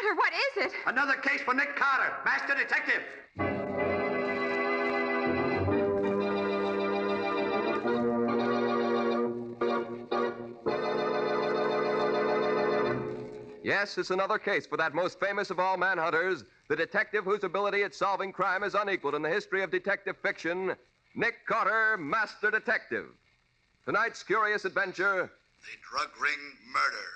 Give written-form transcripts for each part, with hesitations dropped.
matter? What is it? Another case for Nick Carter, master detective. Yes, it's another case for that most famous of all manhunters, the detective whose ability at solving crime is unequaled in the history of detective fiction, Nick Carter, Master Detective. Tonight's curious adventure, The Drug Ring Murder,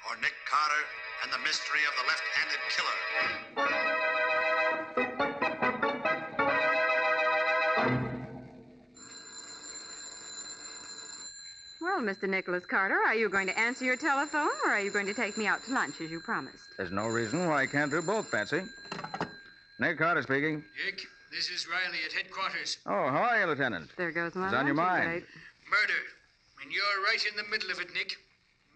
or Nick Carter and the Mystery of the Left-Handed Killer. Well, Mr. Nicholas Carter, are you going to answer your telephone, or are you going to take me out to lunch as you promised? There's no reason why I can't do both, Patsy. Nick Carter speaking. Nick, this is Riley at headquarters. Oh, how are you, Lieutenant? There goes my What's on your luncheon mind? date. Murder. And you're right in the middle of it, Nick.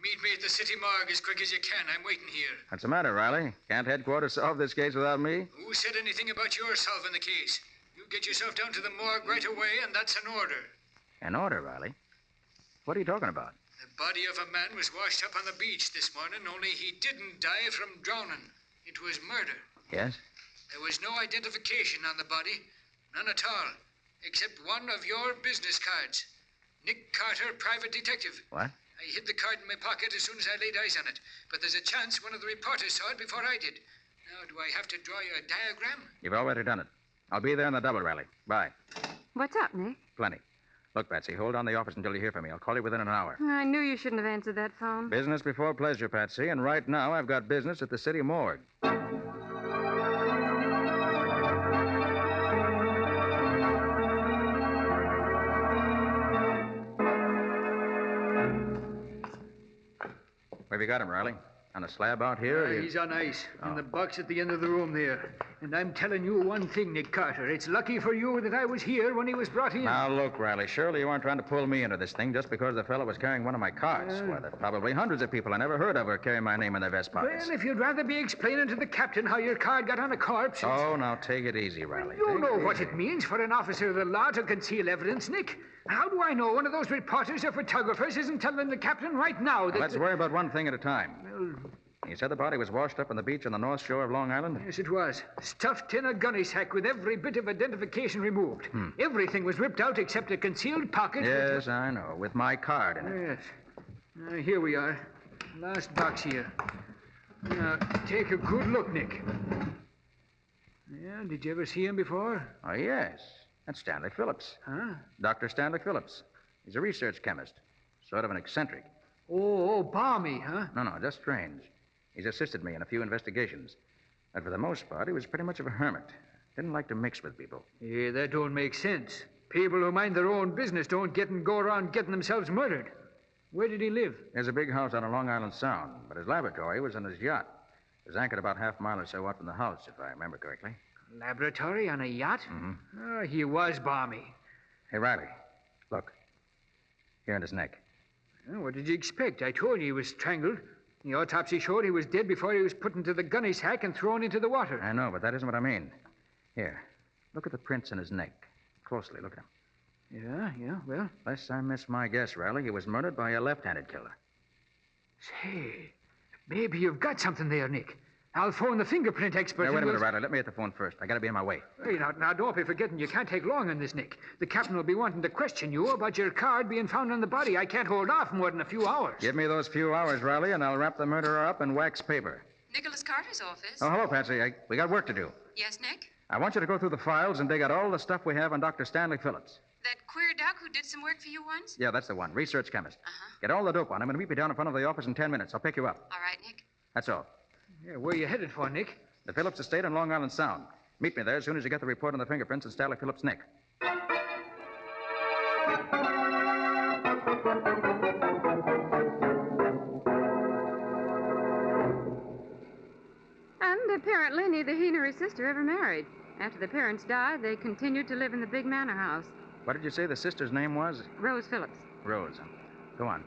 Meet me at the city morgue as quick as you can. I'm waiting here. What's the matter, Riley? Can't headquarters solve this case without me? Who said anything about your solving the case? You get yourself down to the morgue right away, and that's an order. An order, Riley? What are you talking about? The body of a man was washed up on the beach this morning, only he didn't die from drowning. It was murder. Yes? There was no identification on the body. None at all. Except one of your business cards. Nick Carter, private detective. What? I hid the card in my pocket as soon as I laid eyes on it. But there's a chance one of the reporters saw it before I did. Now, do I have to draw you a diagram? You've already done it. I'll be there in the double, Riley. Bye. What's up, Nick? Plenty. Look, Patsy, hold on the office until you hear from me. I'll call you within an hour. I knew you shouldn't have answered that phone. Business before pleasure, Patsy, and right now I've got business at the city morgue. Where have you got him, Riley? On a slab out here? or you- He's on ice, Oh. in the box at the end of the room there. And I'm telling you one thing, Nick Carter. It's lucky for you that I was here when he was brought in. Now, look, Riley, surely you aren't trying to pull me into this thing just because the fellow was carrying one of my cards. Why, there are probably hundreds of people I never heard of who carry my name in their vest pockets. Well, if you'd rather be explaining to the captain how your card got on a corpse... it's- Oh, now take it easy, Riley. You Take know it what easy. it means for an officer of the law to conceal evidence, Nick. How do I know one of those reporters or photographers isn't telling the captain right now that... Let's worry about one thing at a time. Well, You said the body was washed up on the beach on the north shore of Long Island? yes, it was. Stuffed in a gunny sack with every bit of identification removed. Everything was ripped out except a concealed pocket. Yes, I know, with my card in it. Yes. Here we are. Last box here. Now, take a good look, Nick. Yeah, did you ever see him before? Oh, yes. That's Stanley Phillips. Huh? Dr. Stanley Phillips. He's a research chemist. Sort of an eccentric. Oh, balmy, huh? No, just strange. He's assisted me in a few investigations. But for the most part, he was pretty much of a hermit. Didn't like to mix with people. Yeah, that don't make sense. People who mind their own business don't go around getting themselves murdered. Where did he live? There's a big house on a Long Island Sound, but his laboratory was on his yacht. It was anchored about half a mile or so out from the house, if I remember correctly. Laboratory on a yacht? Mm-hmm. Oh, he was balmy. Hey, Riley, look. Here in his neck. Well, what did you expect? I told you he was strangled. The autopsy showed he was dead before he was put into the gunny sack and thrown into the water. I know, but that isn't what I mean. Here, look at the prints in his neck. Closely, look at him. Yeah, well. Lest I miss my guess, Riley, he was murdered by a left-handed killer. Say, maybe you've got something there, Nick. I'll phone the fingerprint expert. Now, wait a and minute, we'll- Riley. Let me hit the phone first. I gotta be on my way. Hey, now, don't be forgetting you can't take long on this, Nick. The captain will be wanting to question you about your card being found on the body. I can't hold off more than a few hours. Give me those few hours, Riley, and I'll wrap the murderer up in wax paper. Nicholas Carter's office. Oh, hello, Patsy. We got work to do. Yes, Nick? I want you to go through the files and dig out all the stuff we have on Dr. Stanley Phillips. That queer duck who did some work for you once? Yeah, that's the one. Research chemist. Uh-huh. Get all the dope on him and meet me down in front of the office in 10 minutes. I'll pick you up. All right, Nick. That's all. Yeah, where you headed for, Nick? The Phillips estate on Long Island Sound. Meet me there as soon as you get the report on the fingerprints in Stanley Phillips' neck. And apparently neither he nor his sister ever married. After the parents died, they continued to live in the big manor house. What did you say the sister's name was? Rose Phillips. Rose. Go on.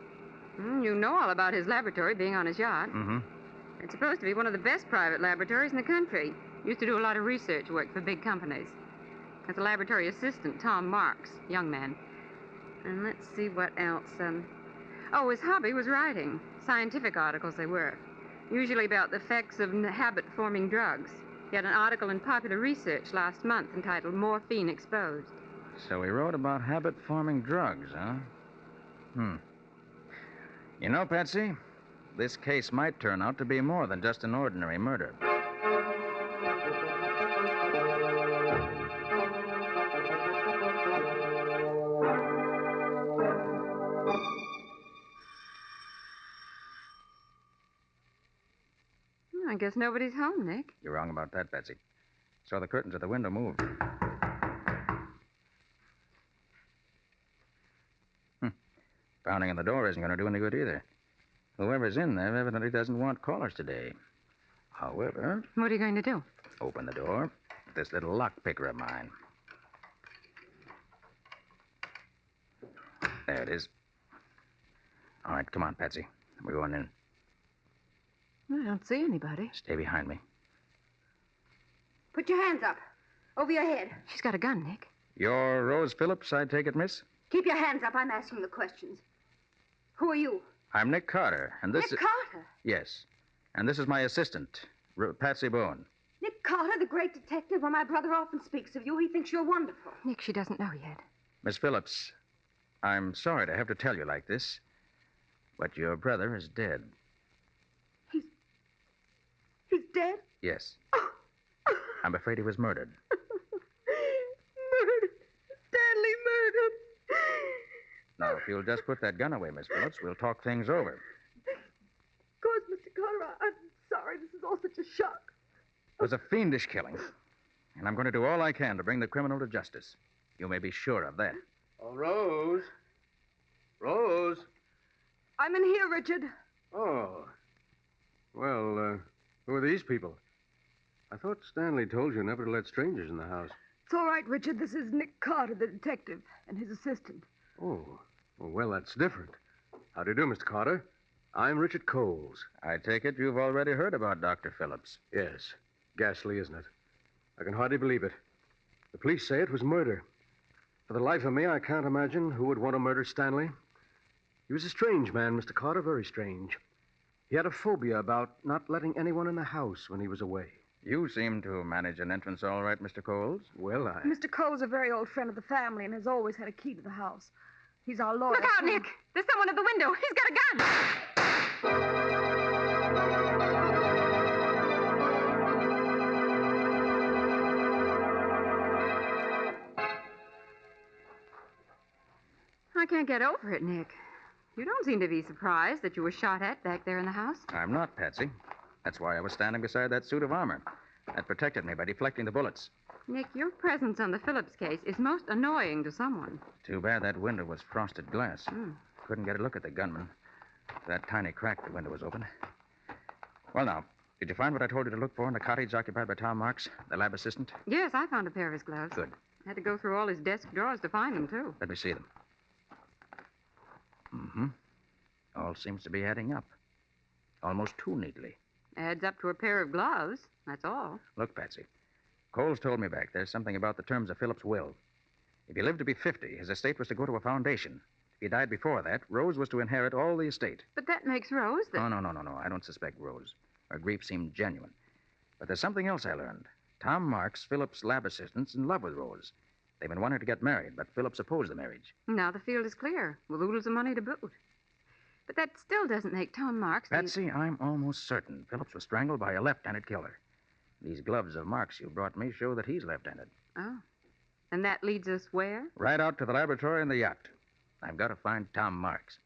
You know all about his laboratory being on his yacht. Mm-hmm. It's supposed to be one of the best private laboratories in the country. Used to do a lot of research work for big companies. As a laboratory assistant, Tom Marks, young man. And let's see what else. His hobby was writing. Scientific articles they were. usually about the effects of habit-forming drugs. He had an article in Popular Research last month entitled Morphine Exposed. So he wrote about habit-forming drugs, huh? You know, Patsy, this case might turn out to be more than just an ordinary murder. I guess nobody's home, Nick. You're wrong about that, Patsy. Saw the curtains at the window move. Pounding on the door isn't going to do any good either. Whoever's in there evidently doesn't want callers today. However, What are you going to do? open the door with this little lock picker of mine. There it is. All right, come on, Patsy. We're going in. I don't see anybody. Stay behind me. Put your hands up. Over your head. She's got a gun, Nick. You're Rose Phillips, I take it, miss? Keep your hands up. I'm asking the questions. Who are you? I'm Nick Carter, and this Nick is... Carter. Yes. And this is my assistant, Patsy Bowen. Nick Carter, the great detective. Well, my brother often speaks of you. He thinks you're wonderful. Nick, she doesn't know yet. Miss Phillips, I'm sorry to have to tell you like this, but your brother is dead. He's dead? Yes. I'm afraid he was murdered. Murdered. Stanley murdered. Now, if you'll just put that gun away, Miss Phillips, we'll talk things over. Of course, Mr. Carter, I'm sorry. This is all such a shock. It was a fiendish killing, and I'm going to do all I can to bring the criminal to justice. You may be sure of that. Oh, Rose. Rose. I'm in here, Richard. Oh. Well, who are these people? I thought Stanley told you never to let strangers in the house. It's all right, Richard. This is Nick Carter, the detective, and his assistant. Oh. Well, that's different. How do you do, Mr. Carter? I'm Richard Coles. I take it you've already heard about Dr. Phillips. Yes. Ghastly, isn't it? I can hardly believe it. The police say it was murder. For the life of me, I can't imagine who would want to murder Stanley. He was a strange man, Mr. Carter, very strange. He had a phobia about not letting anyone in the house when he was away. You seem to manage an entrance all right, Mr. Coles. Well, Mr. Cole's a very old friend of the family and has always had a key to the house. He's our lawyer. Look out, Nick! There's someone at the window. He's got a gun! I can't get over it, Nick. You don't seem to be surprised that you were shot at back there in the house. I'm not, Patsy. That's why I was standing beside that suit of armor. That protected me by deflecting the bullets. Nick, your presence on the Phillips case is most annoying to someone. Too bad that window was frosted glass. Couldn't get a look at the gunman. That tiny crack the window was open. Well, now, did you find what I told you to look for in the cottage occupied by Tom Marks, the lab assistant? Yes, I found a pair of his gloves. Good. Had to go through all his desk drawers to find them, too. Let me see them. All seems to be adding up. Almost too neatly. Adds up to a pair of gloves, that's all. Look, Patsy. Coles told me back there's something about the terms of Phillips' will. If he lived to be 50, his estate was to go to a foundation. If he died before that, Rose was to inherit all the estate. But that makes Rose the... No. I don't suspect Rose. Her grief seemed genuine. But there's something else I learned. Tom Marks, Phillips' lab assistant's in love with Rose. They've been wanting to get married, but Phillips opposed the marriage. Now the field is clear, with oodles of money to boot. But that still doesn't make Tom Marks... Patsy, I'm almost certain Phillips was strangled by a left-handed killer. These gloves of Marks you brought me show that he's left-handed. Oh. And that leads us where? Right out to the laboratory and the yacht. I've got to find Tom Marks.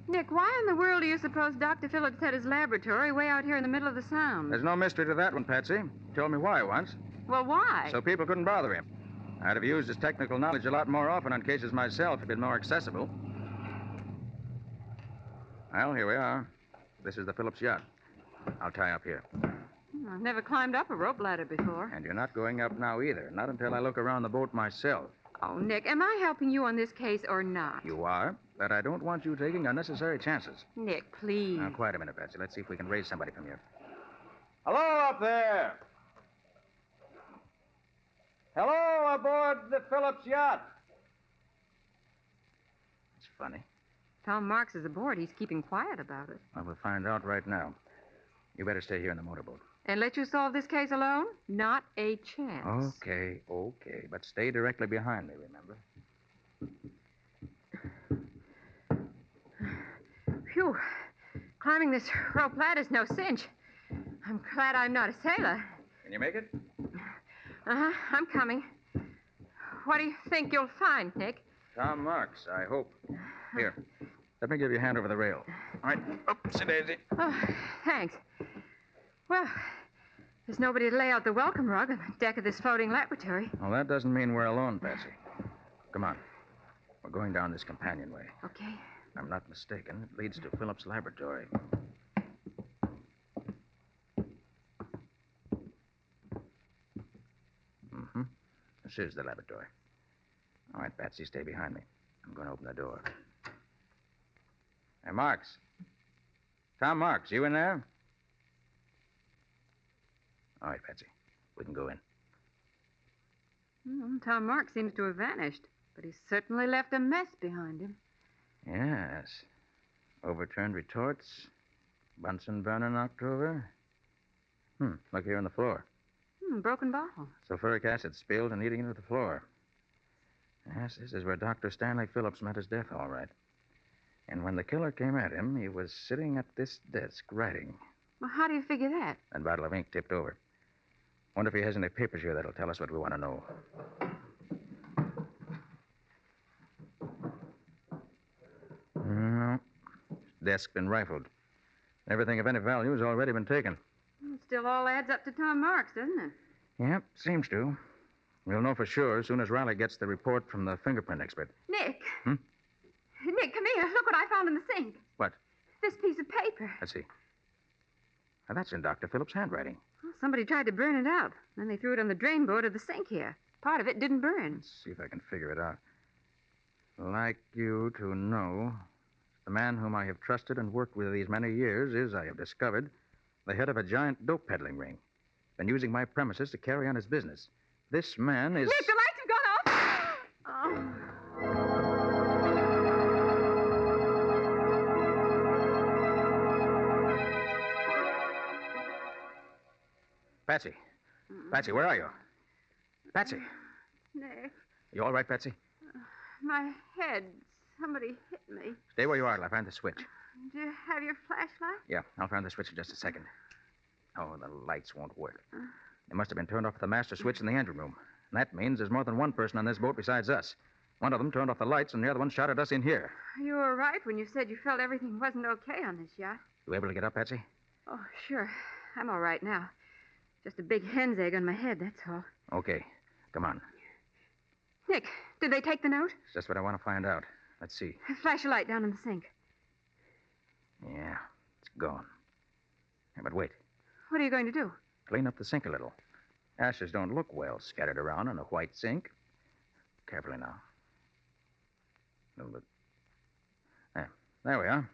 Nick, why in the world do you suppose Dr. Phillips had his laboratory way out here in the middle of the Sound? There's no mystery to that one, Patsy. He told me why once. Well, why? So people couldn't bother him. I'd have used his technical knowledge a lot more often on cases myself if he'd been more accessible. Well, here we are. This is the Phillips yacht. I'll tie up here. I've never climbed up a rope ladder before. And you're not going up now either. Not until I look around the boat myself. Oh, Nick, am I helping you on this case or not? You are, but I don't want you taking unnecessary chances. Nick, please. Now, quiet a minute, Patsy. Let's see if we can raise somebody from here. Hello up there! Hello aboard the Phillips yacht. It's funny. Tom Marks is aboard. He's keeping quiet about it. Well, we'll find out right now. You better stay here in the motorboat. And let you solve this case alone? Not a chance. Okay. But stay directly behind me, remember? Phew. Climbing this rope ladder's no cinch. I'm glad I'm not a sailor. Can you make it? Uh-huh. I'm coming. What do you think you'll find, Nick? Tom Marks, I hope. Here. Let me give you a hand over the rail. All right. Oopsie daisy. Oh, thanks. Well, there's nobody to lay out the welcome rug on the deck of this floating laboratory. Well, that doesn't mean we're alone, Patsy. Come on. We're going down this companionway. Okay. If I'm not mistaken, it leads to Phillips' laboratory. Mm-hmm. This is the laboratory. All right, Patsy, stay behind me. I'm going to open the door. Hey, Marks. Tom Marks, you in there? All right, Patsy. We can go in. Tom Marks seems to have vanished, but he's certainly left a mess behind him. Yes. Overturned retorts. Bunsen burner knocked over. Look here on the floor. Broken bottle. Sulfuric acid spilled and eating into the floor. Yes, this is where Dr. Stanley Phillips met his death, all right. And when the killer came at him, he was sitting at this desk writing. Well, how do you figure that? That bottle of ink tipped over. Wonder if he has any papers here that'll tell us what we want to know. No. Desk been rifled. Everything of any value has already been taken. It still all adds up to Tom Marks, doesn't it? Yep, seems to. We'll know for sure as soon as Riley gets the report from the fingerprint expert. Nick. Nick, come here. Look what I found in the sink. What? This piece of paper. Let's see. Now, that's in Dr. Phillips' handwriting. Well, somebody tried to burn it out. Then they threw it on the drain board of the sink here. Part of it didn't burn. Let's see if I can figure it out. Like you to know, the man whom I have trusted and worked with these many years is, I have discovered, the head of a giant dope peddling ring. Been using my premises to carry on his business. This man is... Nick, the lights have gone off! Patsy. Patsy, where are you? Patsy. Nick, You all right, Patsy? my head. Somebody hit me. Stay where you are till I find the switch. Do you have your flashlight? Yeah, I'll find the switch in just a second. Oh, the lights won't work. They must have been turned off at the master switch in the engine room. And that means there's more than one person on this boat besides us. One of them turned off the lights, and the other one shot at us in here. You were right when you said you felt everything wasn't okay on this yacht. You able to get up, Patsy? Oh, sure. I'm all right now. Just a big hen's egg on my head, that's all. Okay. Come on. Nick, did they take the note? It's just what I want to find out. Let's see. Flash a light down in the sink. Yeah, it's gone. Yeah, but wait. What are you going to do? Clean up the sink a little. Ashes don't look well scattered around in a white sink. Carefully now. A little bit. There we are.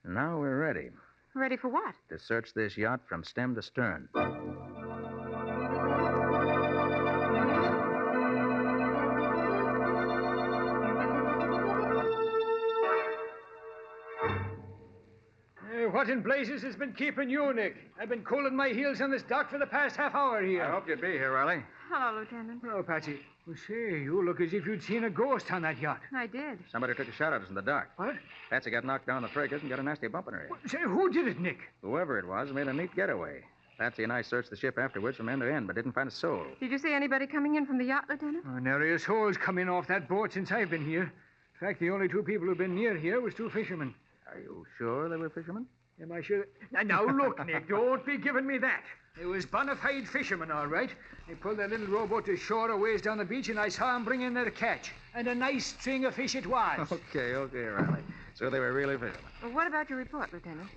Now we're ready Ready for what? to search this yacht from stem to stern. What in blazes has been keeping you, Nick? I've been cooling my heels on this dock for the past half hour here. I hope you'd be here, Riley. Hello, Lieutenant. Oh, Patsy. Well, say, you look as if you'd seen a ghost on that yacht. I did. Somebody took a shot at us in the dock. What? Patsy got knocked down the fracas and got a nasty bump in her head. Well, say, who did it, Nick? Whoever it was made a neat getaway. Patsy and I searched the ship afterwards from end to end, but didn't find a soul. Did you see anybody coming in from the yacht, Lieutenant? Oh, nary a soul's come in off that boat since I've been here. In fact, the only two people who've been near here was two fishermen. Are you sure they were fishermen? Am I sure? Now, look, Nick, don't be giving me that. It was bona fide fishermen, all right. They pulled their little rowboat to shore a ways down the beach, and I saw them bring in their catch. And a nice string of fish it was. Okay, Riley. So they were really fishermen. Well, what about your report, Lieutenant?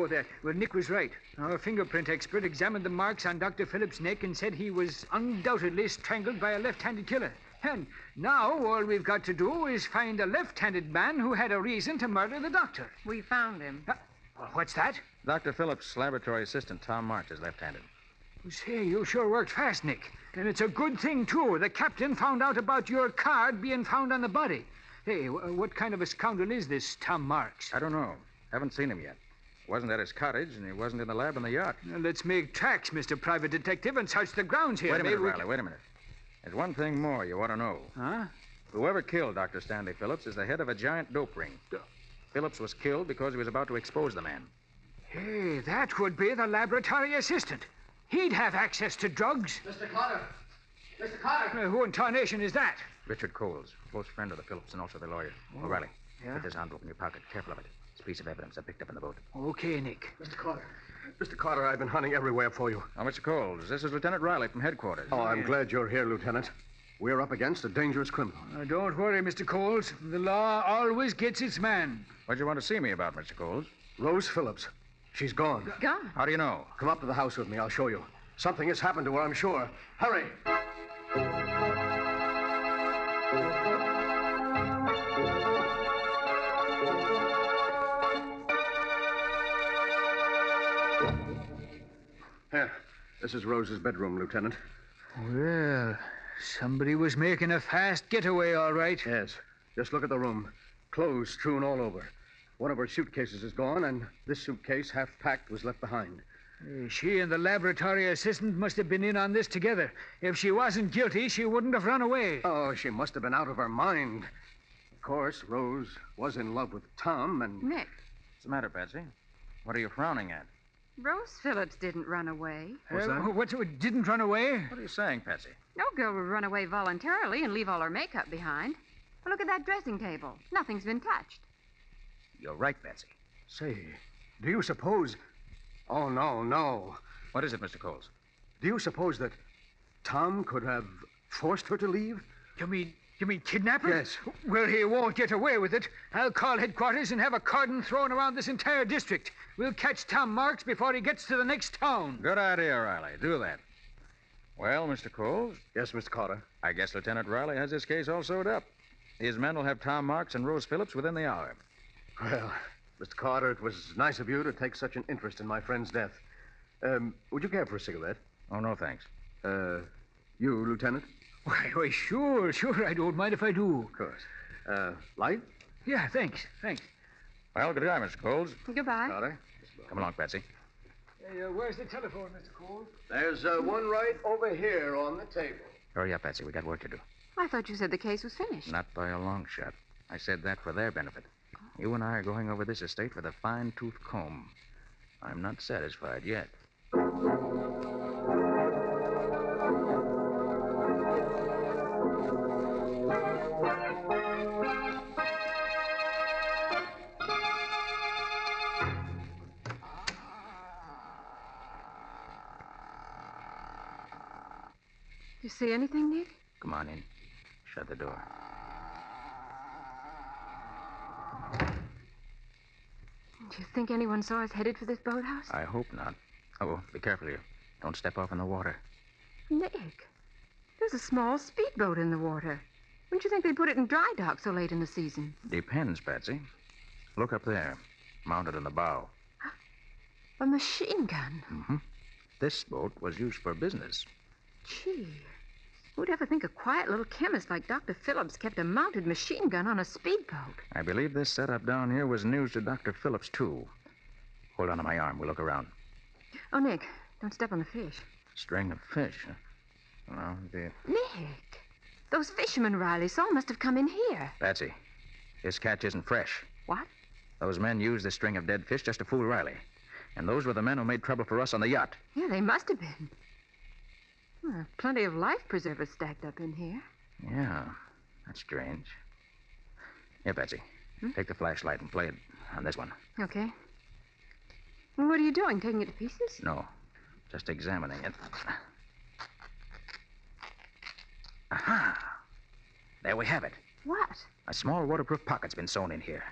That. Well, Nick was right. Our fingerprint expert examined the marks on Dr. Phillips' neck and said he was undoubtedly strangled by a left-handed killer. And now all we've got to do is find a left-handed man who had a reason to murder the doctor. We found him. What's that? Dr. Phillips' laboratory assistant, Tom March, is left-handed. Say, you sure worked fast, Nick. And it's a good thing, too. The captain found out about your card being found on the body. Hey, what kind of a scoundrel is this Tom Marks? I don't know. Haven't seen him yet. Wasn't at his cottage, and he wasn't in the lab on the yacht. Now, let's make tracks, Mr. Private Detective, and search the grounds here. Wait a minute, Riley, wait a minute. There's one thing more you ought to know. Huh? Whoever killed Dr. Stanley Phillips is the head of a giant dope ring. Phillips was killed because he was about to expose the man. Hey, that would be the laboratory assistant. He'd have access to drugs. Mr. Carter! Mr. Carter! Who in tarnation is that? Richard Coles, close friend of the Phillips and also the lawyer. Oh, Riley, put this envelope in your pocket. Careful of it. It's a piece of evidence I picked up in the boat. Okay, Nick. Mr. Carter. Mr. Carter, I've been hunting everywhere for you. Oh, Mr. Coles, this is Lieutenant Riley from headquarters. Oh, I'm glad you're here, Lieutenant. We're up against a dangerous criminal. Don't worry, Mr. Coles. The law always gets its man. What'd you want to see me about, Mr. Coles? Rose Phillips. She's gone. Gone? How do you know? Come up to the house with me. I'll show you. Something has happened to her, I'm sure. Hurry. Here. This is Rose's bedroom, Lieutenant. Well, somebody was making a fast getaway, all right. Yes. Just look at the room. Clothes strewn all over. One of her suitcases is gone, and this suitcase, half packed, was left behind. She and the laboratory assistant must have been in on this together. If she wasn't guilty, she wouldn't have run away. Oh, she must have been out of her mind. Of course, Rose was in love with Tom, and... Nick, What's the matter, Patsy? What are you frowning at? Rose Phillips didn't run away. What's that? What, didn't run away? What are you saying, Patsy? No girl would run away voluntarily and leave all her makeup behind. Well, look at that dressing table. Nothing's been touched. You're right, Patsy. Say, do you suppose... Oh, no. What is it, Mr. Coles? Do you suppose that Tom could have forced her to leave? You mean kidnap her? Yes. Well, he won't get away with it. I'll call headquarters and have a cordon thrown around this entire district. We'll catch Tom Marks before he gets to the next town. Good idea, Riley. Do that. Well, Mr. Coles, Yes, Mr. Carter. I guess Lieutenant Riley has this case all sewed up. His men will have Tom Marks and Rose Phillips within the hour. Well, Mr. Carter, it was nice of you to take such an interest in my friend's death. Would you care for a cigarette? Oh, no, thanks. You, Lieutenant? Why, sure. I don't mind if I do. Of course. Light? Yeah, thanks. Well, good day, Mr. Coles. Goodbye. Carter? Come along, Patsy. Hey, where's the telephone, Mr. Cole? There's one right over here on the table. Hurry up, Patsy. We got work to do. I thought you said the case was finished. Not by a long shot. I said that for their benefit. You and I are going over this estate with a fine-tooth comb. I'm not satisfied yet. You see anything, Nick? Come on in. Shut the door. Do you think anyone saw us headed for this boathouse? I hope not. Oh, be careful here. Don't step off in the water. Nick, there's a small speedboat in the water. Wouldn't you think they'd put it in dry dock so late in the season? Depends, Patsy. Look up there, mounted in the bow. A machine gun. Mm-hmm. This boat was used for business. Gee, who'd ever think a quiet little chemist like Dr. Phillips kept a mounted machine gun on a speedboat? I believe this setup down here was news to Dr. Phillips, too. Hold on to my arm. We'll look around. Oh, Nick, don't step on the fish. String of fish, huh? Well, Nick, those fishermen Riley saw must have come in here. Patsy, this catch isn't fresh. What? Those men used this string of dead fish just to fool Riley. And those were the men who made trouble for us on the yacht. Yeah, they must have been. Well, plenty of life preservers stacked up in here. Yeah, that's strange. Here, Patsy, take the flashlight and play it on this one. Okay. And what are you doing, taking it to pieces? No, just examining it. Aha! There we have it. What? A small waterproof pocket's been sewn in here.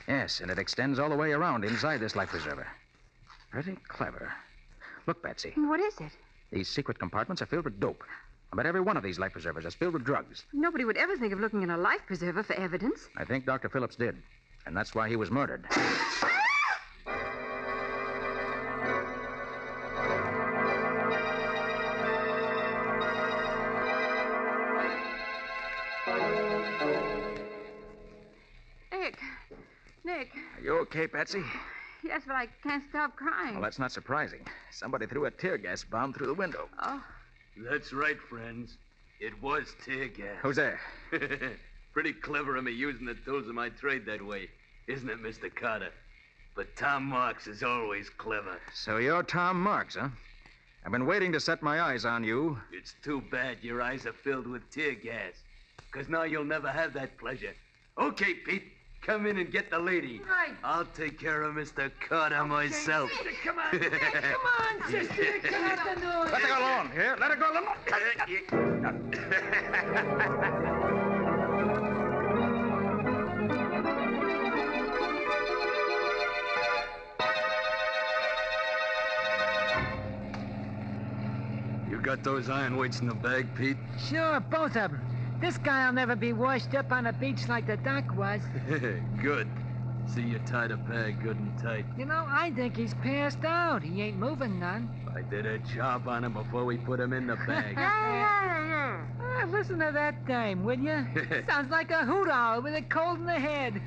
Yes, and it extends all the way around inside this life preserver. Pretty clever. Look, Patsy. What is it? These secret compartments are filled with dope. I bet every one of these life preservers is filled with drugs. Nobody would ever think of looking in a life preserver for evidence. I think Dr. Phillips did. And that's why he was murdered. You okay, Patsy? Yes, but I can't stop crying. Well, that's not surprising. Somebody threw a tear gas bomb through the window. Oh, That's right, friends. It was tear gas. Who's there? Pretty clever of me using the tools of my trade that way, isn't it, Mr. Carter? But Tom Marks is always clever. So you're Tom Marks, huh? I've been waiting to set my eyes on you. It's too bad your eyes are filled with tear gas, because now you'll never have that pleasure. Okay, Pete, come in and get the lady. Right. I'll take care of Mr. Carter myself. Come on. Come on, sister. Come on. Let her go alone. Here, let her go alone. You got those iron weights in the bag, Pete? Sure, both of them. This guy'll never be washed up on a beach like the doc was. Good. See you tied a bag good and tight. You know, I think he's passed out. He ain't moving none. I did a job on him before we put him in the bag. Listen to that dame, will you? Sounds like a hoot owl with a cold in the head.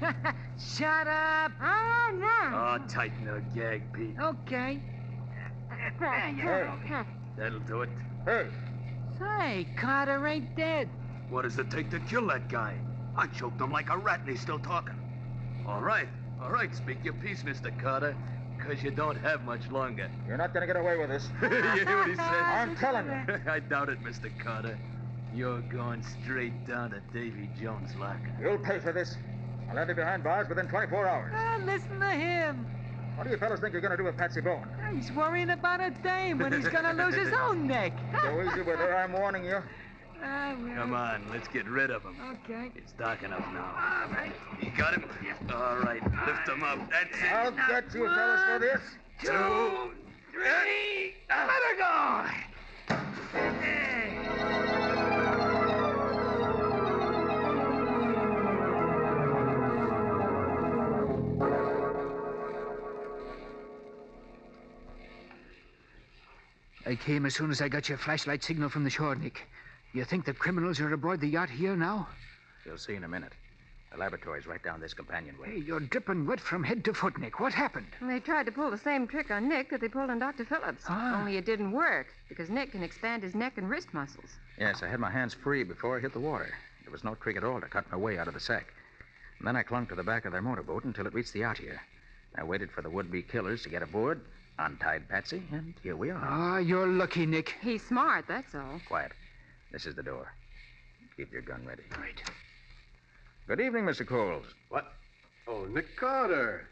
Shut up. Oh, tighten the gag, Pete. Okay. That'll do it. Hey. Say, Carter ain't dead. What does it take to kill that guy? I choked him like a rat and he's still talking. All right. Speak your piece, Mr. Carter, because you don't have much longer. You're not going to get away with this. You hear what he said? I'm telling you. I doubt it, Mr. Carter. You're going straight down to Davy Jones' locker. You'll pay for this. I'll have you behind bars within 24 hours. Listen to him. What do you fellas think you're going to do with Patsy Bowen? He's worrying about a dame when he's gonna lose his own neck. Go easy with her, I'm warning you. Come on, let's get rid of him. Okay. It's dark enough now. All right. You got him? All right, lift him up. That's it. I'll get you fellas for this. 2, 3. Let her go. I came as soon as I got your flashlight signal from the shore, Nick. You think the criminals are aboard the yacht here now? You'll see in a minute. The laboratory's right down this companionway. Hey, you're dripping wet from head to foot, Nick. What happened? They tried to pull the same trick on Nick that they pulled on Dr. Phillips. Only it didn't work, because Nick can expand his neck and wrist muscles. Yes, I had my hands free before I hit the water. There was no trick at all to cut my way out of the sack. And then I clung to the back of their motorboat until it reached the yacht here. I waited for the would-be killers to get aboard, untied Patsy, and here we are. You're lucky, Nick. He's smart, that's all. Quiet. This is the door. Keep your gun ready. Right. Good evening, Mr. Coles. What? Oh, Nick Carter.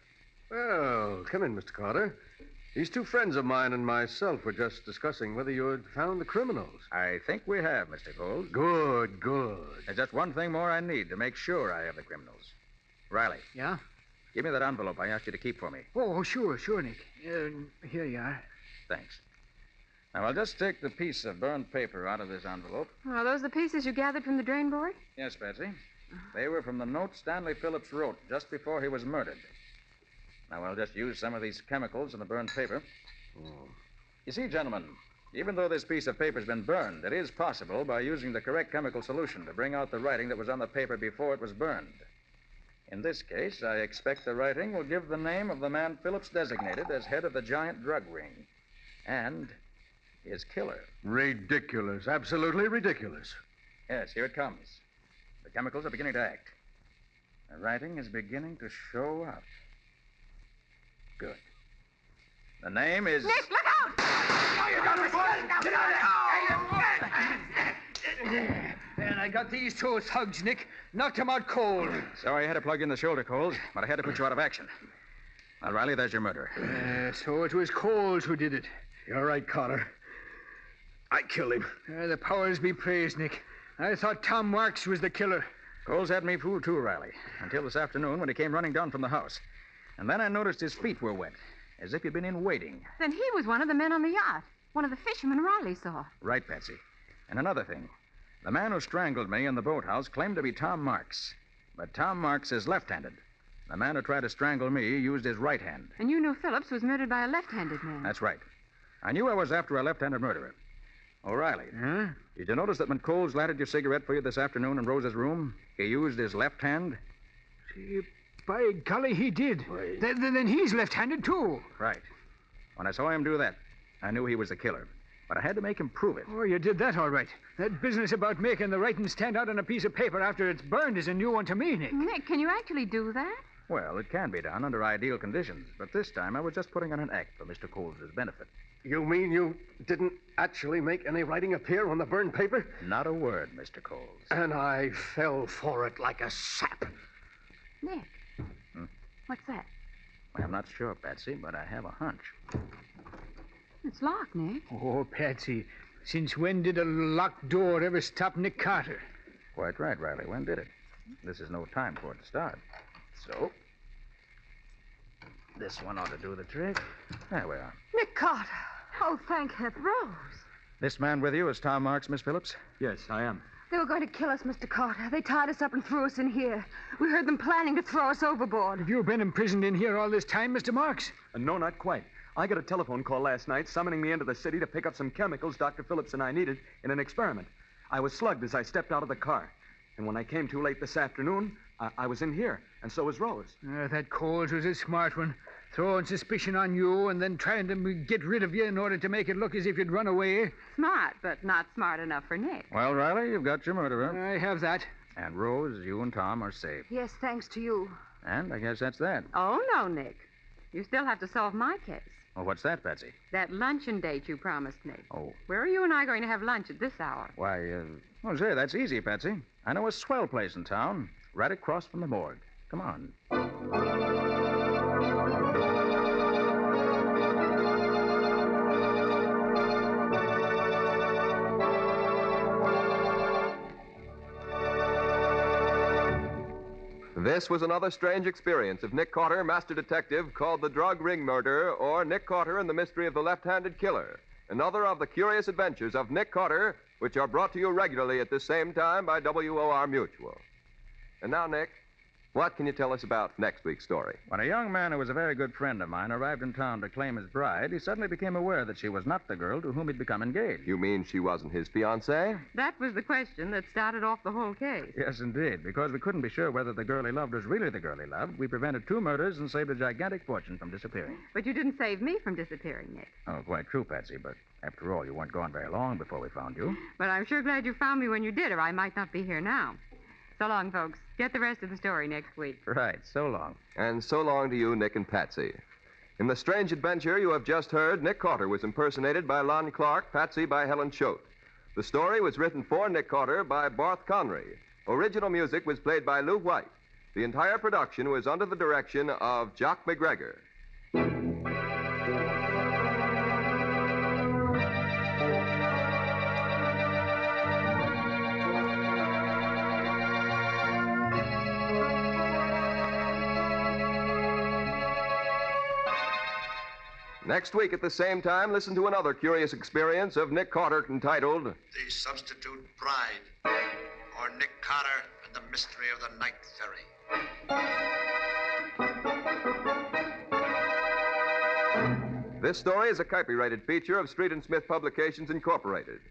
Well, come in, Mr. Carter. These two friends of mine and myself were just discussing whether you had found the criminals. I think we have, Mr. Coles. Good. There's just one thing more I need to make sure I have the criminals. Riley. Yeah? Give me that envelope I asked you to keep for me. Oh, sure, Nick. Here you are. Thanks. Now, I'll just take the piece of burned paper out of this envelope. Are those the pieces you gathered from the drain board? Yes, Patsy. They were from the note Stanley Phillips wrote just before he was murdered. Now, I'll just use some of these chemicals in the burned paper. You see, gentlemen, even though this piece of paper's been burned, it is possible, by using the correct chemical solution, to bring out the writing that was on the paper before it was burned. In this case, I expect the writing will give the name of the man Phillips designated as head of the giant drug ring. And his killer. Ridiculous. Absolutely ridiculous. Yes, here it comes. The chemicals are beginning to act. The writing is beginning to show up. Good. The name is... Nick, look out! And I got these two thugs, Nick. Knocked them out cold. Sorry I had to plug in the shoulder, Coles, but I had to put you out of action. Now, Riley, there's your murderer. So it was Coles who did it. You're right, Carter. I killed him. The powers be praised, Nick. I thought Tom Marks was the killer. Coles had me fooled too, Riley, until this afternoon when he came running down from the house. And then I noticed his feet were wet, as if he'd been in waiting. Then he was one of the men on the yacht. One of the fishermen Riley saw. Right, Patsy. And another thing. The man who strangled me in the boathouse claimed to be Tom Marks. But Tom Marks is left-handed. The man who tried to strangle me used his right hand. And you knew Phillips was murdered by a left-handed man. That's right. I knew I was after a left-handed murderer. O'Reilly. Huh? Did you notice that when Coles lighted your cigarette for you this afternoon in Rosa's room, he used his left hand? By golly, he did. Then he's left-handed, too. Right. When I saw him do that, I knew he was the killer. But I had to make him prove it. Oh, you did that all right. That business about making the writing stand out on a piece of paper after it's burned is a new one to me, Nick. Nick, can you actually do that? Well, it can be done under ideal conditions, but this time I was just putting on an act for Mr. Coles' benefit. You mean you didn't actually make any writing appear on the burned paper? Not a word, Mr. Coles. And I fell for it like a sap. Nick. What's that? I'm not sure, Patsy, but I have a hunch. It's locked, Nick. Oh, Patsy, since when did a locked door ever stop Nick Carter? Quite right, Riley. When did it? This is no time for it to start. So, this one ought to do the trick. There we are. Nick Carter. Oh, thank heaven. Rose. This man with you is Tom Marks, Miss Phillips? Yes, I am. They were going to kill us, Mr. Carter. They tied us up and threw us in here. We heard them planning to throw us overboard. Have you been imprisoned in here all this time, Mr. Marks? No, not quite. I got a telephone call last night summoning me into the city to pick up some chemicals Dr. Phillips and I needed in an experiment. I was slugged as I stepped out of the car. And when I came too late this afternoon, I was in here, and so was Rose. That Coles was a smart one. Throwing suspicion on you and then trying to get rid of you in order to make it look as if you'd run away. Smart, but not smart enough for Nick. Well, Riley, you've got your murderer. I have that. And Rose, you and Tom are safe. Yes, thanks to you. And I guess that's that. Oh, no, Nick. You still have to solve my case. Well, what's that, Patsy? That luncheon date you promised me. Oh. Where are you and I going to have lunch at this hour? Why, well, say, that's easy, Patsy. I know a swell place in town, right across from the morgue. Come on. This was another strange experience of Nick Carter, Master Detective, called The Drug Ring Murder, or Nick Carter and the Mystery of the Left-Handed Killer. Another of the curious adventures of Nick Carter, which are brought to you regularly at this same time by WOR Mutual. And now, Nick, what can you tell us about next week's story? When a young man who was a very good friend of mine arrived in town to claim his bride, he suddenly became aware that she was not the girl to whom he'd become engaged. You mean she wasn't his fiancée? That was the question that started off the whole case. Yes, indeed. Because we couldn't be sure whether the girl he loved was really the girl he loved, we prevented 2 murders and saved a gigantic fortune from disappearing. But you didn't save me from disappearing, Nick. Oh, quite true, Patsy, but after all, you weren't gone very long before we found you. But I'm sure glad you found me when you did, or I might not be here now. So long, folks. Get the rest of the story next week. Right. So long. And so long to you, Nick and Patsy. In the strange adventure you have just heard, Nick Carter was impersonated by Lon Clark, Patsy by Helen Choate. The story was written for Nick Carter by Barth Conry. Original music was played by Lou White. The entire production was under the direction of Jock McGregor. Next week at the same time, listen to another curious experience of Nick Carter entitled The Substitute Bride, or Nick Carter and the Mystery of the Night Ferry. This story is a copyrighted feature of Street and Smith Publications, Incorporated.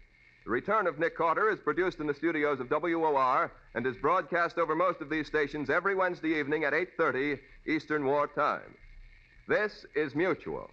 The Return of Nick Carter is produced in the studios of WOR and is broadcast over most of these stations every Wednesday evening at 8:30 Eastern War Time. This is Mutual.